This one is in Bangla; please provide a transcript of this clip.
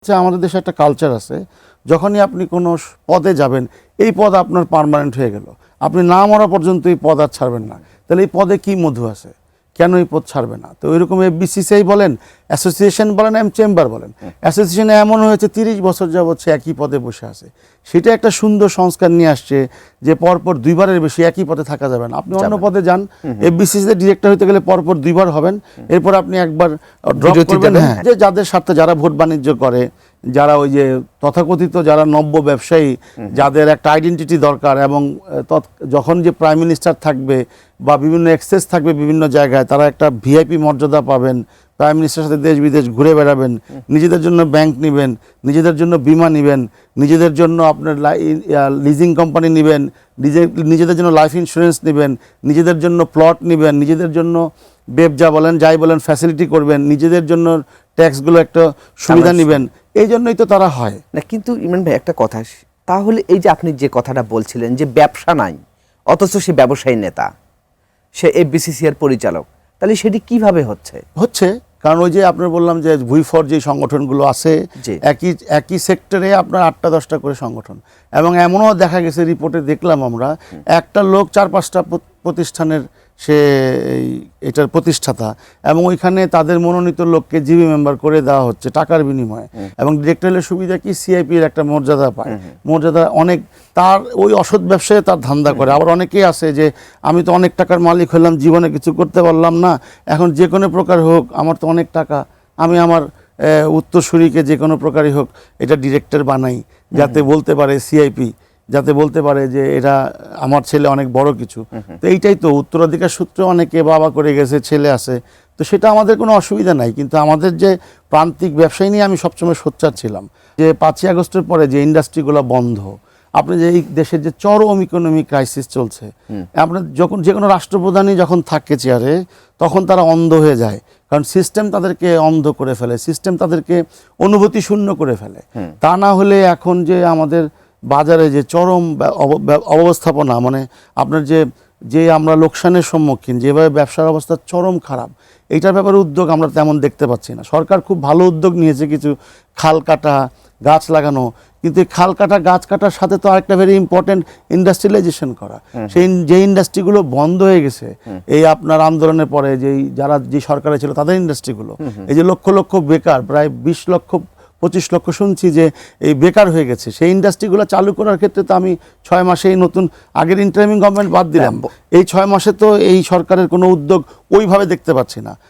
হচ্ছে আমাদের দেশে একটা কালচার আছে, যখনই আপনি কোনো পদে যাবেন এই পদ আপনার পার্মানেন্ট হয়ে গেল, আপনি না মরা পর্যন্ত এই পদ আর ছাড়বেন না, তাহলে এই পদে কি মধু আছে, কেন এই পদ ছাড়বে না? তো ওইরকম এফবিসিসিআই বলেন, অ্যাসোসিয়েশন বলেন, চেম্বার বলেন, অ্যাসোসিয়েশনে এমন হয়েছে 30 বছর যাবৎ সে একই পদে বসে আছে। সেটা একটা সুন্দর সংস্কার নিয়ে আসছে যে পরপর 2বারের বেশি একই পদে থাকা যাবে না। আপনি অন্য পদে যান, এফবিসিসিতে ডিরেক্টর হতে গেলে পরপর 2বার হবেন, এরপর আপনি একবার ড্রপ করবেন। হ্যাঁ, যে যাদের সাথে যারা ভোট বাণিজ্য করে, যারা ওই যে তথাকথিত যারা নব্য ব্যবসায়ী, যাদের একটা আইডেন্টিটি দরকার, এবং যখন যে প্রাইম মিনিস্টার থাকবে বা বিভিন্ন এক্সেস থাকবে বিভিন্ন জায়গায়, তারা একটা ভিআইপি মর্যাদা পাবেন, প্রাইম মিনিস্টারের সাথে দেশ বিদেশ ঘুরে বেড়াবেন, নিজেদের জন্য ব্যাংক নেবেন, নিজেদের জন্য বিমা নেবেন, নিজেদের জন্য আপনার লিজিং কোম্পানি নেবেন, নিজেদের জন্য লাইফ ইন্স্যুরেন্স নেবেন, নিজেদের জন্য প্লট নেবেন, নিজেদের জন্য ব্যবসা বলেন যাই বলেন ফ্যাসিলিটি করবেন, নিজেদের জন্য ট্যাক্সগুলো একটা সুবিধা নেবেন। এই জন্যই তো তারা হয় না। কিন্তু ইমরান ভাই একটা কথা, তাহলে এই যে আপনি যে কথাটা বলছিলেন যে ব্যবসা নাই অথচ সে ব্যবসায়ী নেতা, সে এফবিসিসিআর পরিচালক, তাহলে সেটি কিভাবে হচ্ছে? কারণ ওই যে আপনার বললাম যে ভুইফর যে সংগঠনগুলো আছে, একই সেক্টরে আপনার 8টা-10টা করে সংগঠন, এবং এমনও দেখা গেছে রিপোর্টে দেখলাম আমরা, একটা লোক 4-5টা প্রতিষ্ঠানের সে এটার প্রতিষ্ঠাতা, এবং ওইখানে তাদের মনোনীত লোককে জিবি মেম্বার করে দেওয়া হচ্ছে টাকার বিনিময়ে। এবং ডিরেক্টরের সুবিধা কি, সিআইপির একটা মর্যাদা পায়, মর্যাদা অনেক, তার ওই অসৎ ব্যবসায় তার ধান্দা করে। আবার অনেকেই আছে যে আমি তো অনেক টাকার মালিক হলাম, জীবনে কিছু করতে পারলাম না, এখন যে কোনো প্রকার হোক আমার তো অনেক টাকা, আমি আমার উত্তরসূরিকে যে কোনো প্রকারই হোক এটা ডিরেক্টর বানাই, যাতে বলতে পারে সিআইপি, যাতে বলতে পারে যে এটা আমার ছেলে অনেক বড় কিছু। তো এইটাই তো উত্তরাধিকার সূত্রে অনেকে বাবা করে গেছে, ছেলে আছে, তো সেটা আমাদের কোনো অসুবিধা নাই। কিন্তু আমাদের যে প্রান্তিক ব্যবসায়ী নিয়ে আমি সবসময় সোচ্চার ছিলাম যে 5ই আগস্টের পরে যে ইন্ডাস্ট্রিগুলো বন্ধ, আপনি যে এই দেশের যে চরম ইকোনমিক ক্রাইসিস চলছে, আপনার যখন যে কোনো রাষ্ট্রপ্রধানই যখন থাকে চেয়ারে, তখন তারা অন্ধ হয়ে যায়, কারণ সিস্টেম তাদেরকে অন্ধ করে ফেলে, সিস্টেম তাদেরকে অনুভূতি শূন্য করে ফেলে। তা না হলে এখন যে আমাদের বাজারে যে চরম অবস্থাপনা, মানে আপনার যে আমরা লোকসানের সম্মুখীন, যেভাবে ব্যবসার অবস্থা চরম খারাপ, এইটার ব্যাপারে উদ্যোগ আমরা তেমন দেখতে পাচ্ছি না। সরকার খুব ভালো উদ্যোগ নিয়েছে, কিছু খাল কাটা, গাছ লাগানো, কিন্তু এই খাল কাটা গাছ কাটার সাথে তো আরেকটা ভেরি ইম্পর্টেন্ট ইন্ডাস্ট্রিয়ালাইজেশন করা। সেই যে ইন্ডাস্ট্রিগুলো বন্ধ হয়ে গেছে এই আপনার আন্দোলনের পরে, যে সরকারে ছিল তাদের ইন্ডাস্ট্রিগুলো, এই যে লক্ষ লক্ষ বেকার, প্রায় 20 লক্ষ 25 লক্ষ শুনছি যে এই বেকার হয়ে গেছে, সেই ইন্ডাস্ট্রিগুলো চালু করার ক্ষেত্রে তো আমি 6 মাসে এই নতুন, আগের ইন্টারিম গভর্নমেন্ট বাদ দিলাম, এই 6 মাসে তো এই সরকারের কোনো উদ্যোগ ওইভাবে দেখতে পাচ্ছি না।